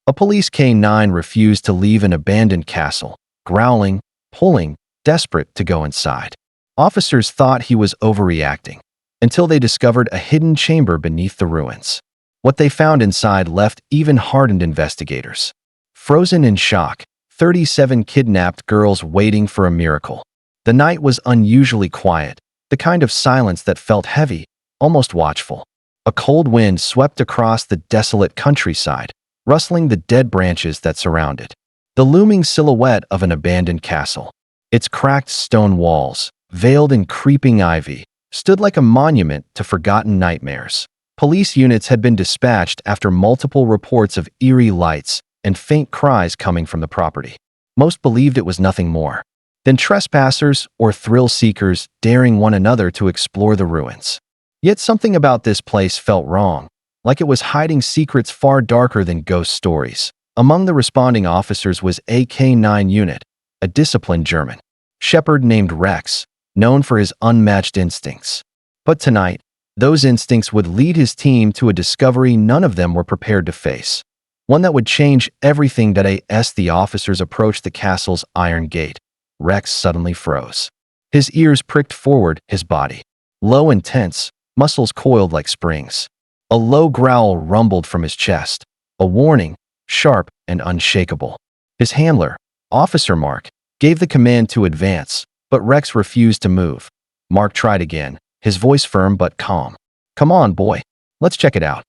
A police K-9 refused to leave an abandoned castle, growling, pulling, desperate to go inside. Officers thought he was overreacting, until they discovered a hidden chamber beneath the ruins. What they found inside left even hardened investigators frozen in shock. 37 kidnapped girls waiting for a miracle. The night was unusually quiet, the kind of silence that felt heavy, almost watchful. A cold wind swept across the desolate countryside, rustling the dead branches that surround it. The looming silhouette of an abandoned castle, its cracked stone walls, veiled in creeping ivy, stood like a monument to forgotten nightmares. Police units had been dispatched after multiple reports of eerie lights and faint cries coming from the property. Most believed it was nothing more than trespassers or thrill-seekers daring one another to explore the ruins. Yet something about this place felt wrong, like it was hiding secrets far darker than ghost stories. Among the responding officers was a K-9 unit, a disciplined German shepherd named Rex, known for his unmatched instincts. But tonight, those instincts would lead his team to a discovery none of them were prepared to face. One that would change everything. As the officers approached the castle's iron gate, Rex suddenly froze. His ears pricked forward, his body low and tense, muscles coiled like springs. A low growl rumbled from his chest, a warning, sharp and unshakable. His handler, Officer Mark, gave the command to advance, but Rex refused to move. Mark tried again, his voice firm but calm. "Come on, boy. Let's check it out."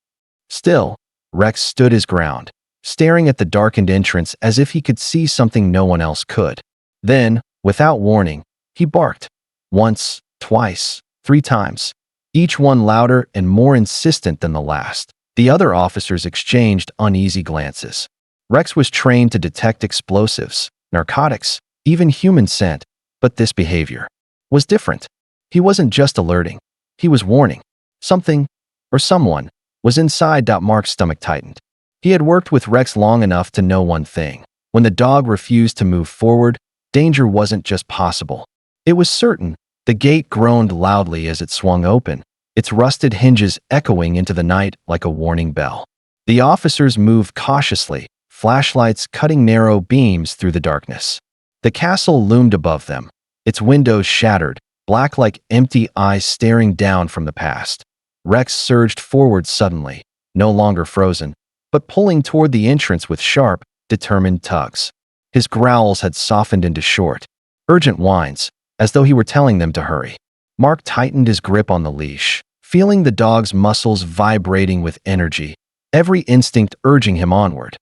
Still, Rex stood his ground, staring at the darkened entrance as if he could see something no one else could. Then, without warning, he barked. Once, twice, 3 times, each one louder and more insistent than the last. The other officers exchanged uneasy glances. Rex was trained to detect explosives, narcotics, even human scent, but this behavior was different. He wasn't just alerting, he was warning. Something, or someone, was inside. Mark's stomach tightened. He had worked with Rex long enough to know one thing. When the dog refused to move forward, danger wasn't just possible. It was certain. The gate groaned loudly as it swung open, its rusted hinges echoing into the night like a warning bell. The officers moved cautiously, flashlights cutting narrow beams through the darkness. The castle loomed above them, its windows shattered, black like empty eyes staring down from the past. Rex surged forward suddenly, no longer frozen, but pulling toward the entrance with sharp, determined tugs. His growls had softened into short, urgent whines, as though he were telling them to hurry. Mark tightened his grip on the leash, feeling the dog's muscles vibrating with energy, every instinct urging him onward.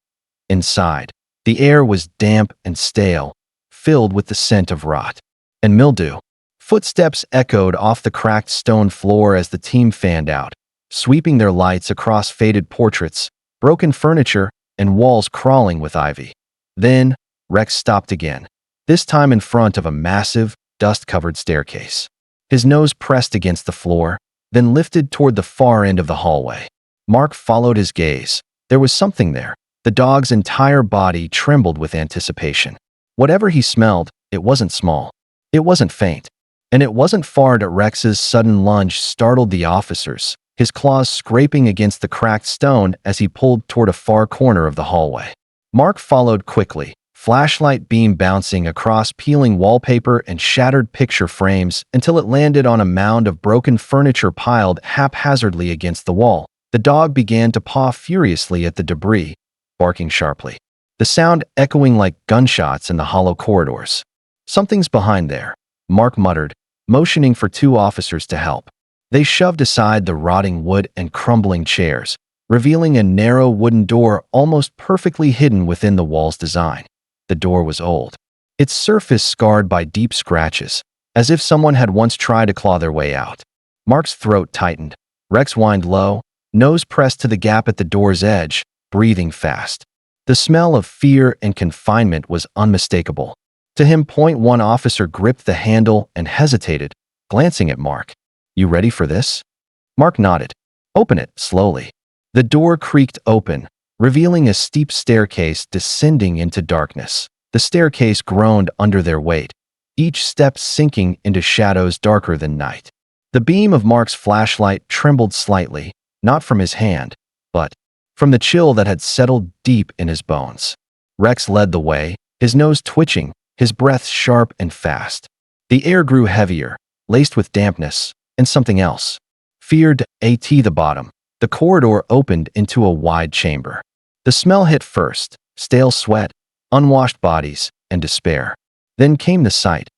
Inside, the air was damp and stale, filled with the scent of rot and mildew. Footsteps echoed off the cracked stone floor as the team fanned out, sweeping their lights across faded portraits, broken furniture, and walls crawling with ivy. Then, Rex stopped again, this time in front of a massive, dust-covered staircase. His nose pressed against the floor, then lifted toward the far end of the hallway. Mark followed his gaze. There was something there. The dog's entire body trembled with anticipation. Whatever he smelled, it wasn't small. It wasn't faint. And it wasn't far. Rex's sudden lunge startled the officers, his claws scraping against the cracked stone as he pulled toward a far corner of the hallway. Mark followed quickly, flashlight beam bouncing across peeling wallpaper and shattered picture frames until it landed on a mound of broken furniture piled haphazardly against the wall. The dog began to paw furiously at the debris, barking sharply, the sound echoing like gunshots in the hollow corridors. "Something's behind there," Mark muttered, motioning for 2 officers to help. They shoved aside the rotting wood and crumbling chairs, revealing a narrow wooden door almost perfectly hidden within the wall's design. The door was old, its surface scarred by deep scratches, as if someone had once tried to claw their way out. Mark's throat tightened. Rex whined low, nose pressed to the gap at the door's edge, breathing fast. The smell of fear and confinement was unmistakable. To him, one officer gripped the handle and hesitated, glancing at Mark. "You ready for this?" Mark nodded. "Open it, slowly." The door creaked open, revealing a steep staircase descending into darkness. The staircase groaned under their weight, each step sinking into shadows darker than night. The beam of Mark's flashlight trembled slightly, not from his hand, but from the chill that had settled deep in his bones. Rex led the way, his nose twitching, his breath sharp and fast. The air grew heavier, laced with dampness, and something else. Feared at the bottom. The corridor opened into a wide chamber. The smell hit first, stale sweat, unwashed bodies, and despair. Then came the sight.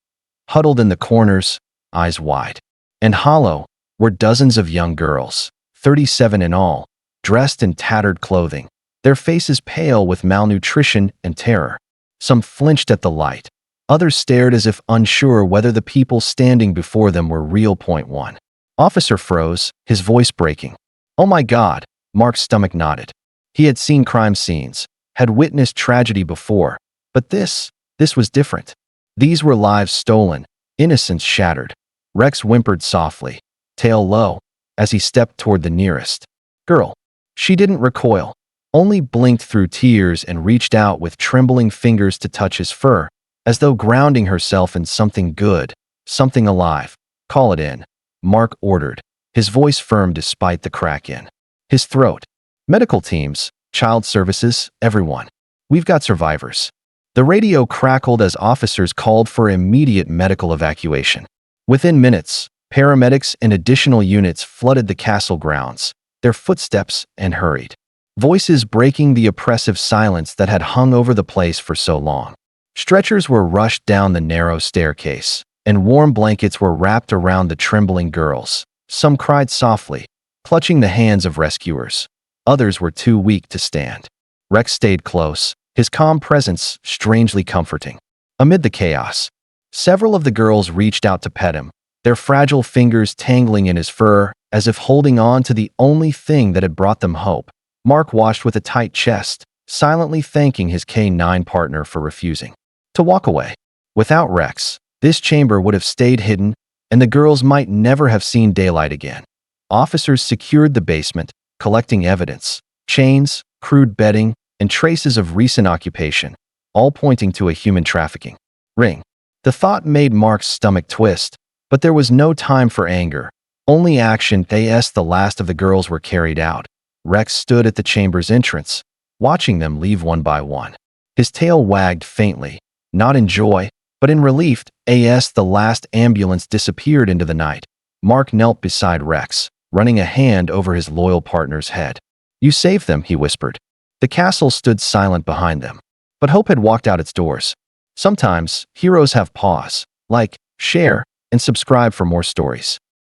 Huddled in the corners, eyes wide and hollow, were dozens of young girls, 37 in all, dressed in tattered clothing, their faces pale with malnutrition and terror. Some flinched at the light. Others stared as if unsure whether the people standing before them were real. Point one. Officer froze, his voice breaking. Oh my God, Mark's stomach knotted. He had seen crime scenes, had witnessed tragedy before, but this was different. These were lives stolen, innocence shattered. Rex whimpered softly, tail low, as he stepped toward the nearest girl. She didn't recoil, only blinked through tears and reached out with trembling fingers to touch his fur, as though grounding herself in something good, something alive. Call it in, Mark ordered, his voice firm despite the crack in his throat. Medical teams, child services, everyone. We've got survivors. The radio crackled as officers called for immediate medical evacuation. Within minutes, paramedics and additional units flooded the castle grounds, their footsteps and hurried voices breaking the oppressive silence that had hung over the place for so long. Stretchers were rushed down the narrow staircase, and warm blankets were wrapped around the trembling girls. Some cried softly, clutching the hands of rescuers. Others were too weak to stand. Rex stayed close, his calm presence strangely comforting. Amid the chaos, several of the girls reached out to pet him, their fragile fingers tangling in his fur, as if holding on to the only thing that had brought them hope. Mark watched with a tight chest, silently thanking his K9 partner for refusing to walk away. Without Rex, this chamber would have stayed hidden, and the girls might never have seen daylight again. Officers secured the basement, collecting evidence, chains, crude bedding, and traces of recent occupation, all pointing to a human trafficking ring. The thought made Mark's stomach twist, but there was no time for anger, only action. As the last of the girls were carried out, Rex stood at the chamber's entrance, watching them leave one by one. His tail wagged faintly, not in joy, but in relief. As the last ambulance disappeared into the night, Mark knelt beside Rex, running a hand over his loyal partner's head. You saved them, he whispered. The castle stood silent behind them, but hope had walked out its doors. Sometimes, heroes have pause. Like, share, and subscribe for more stories.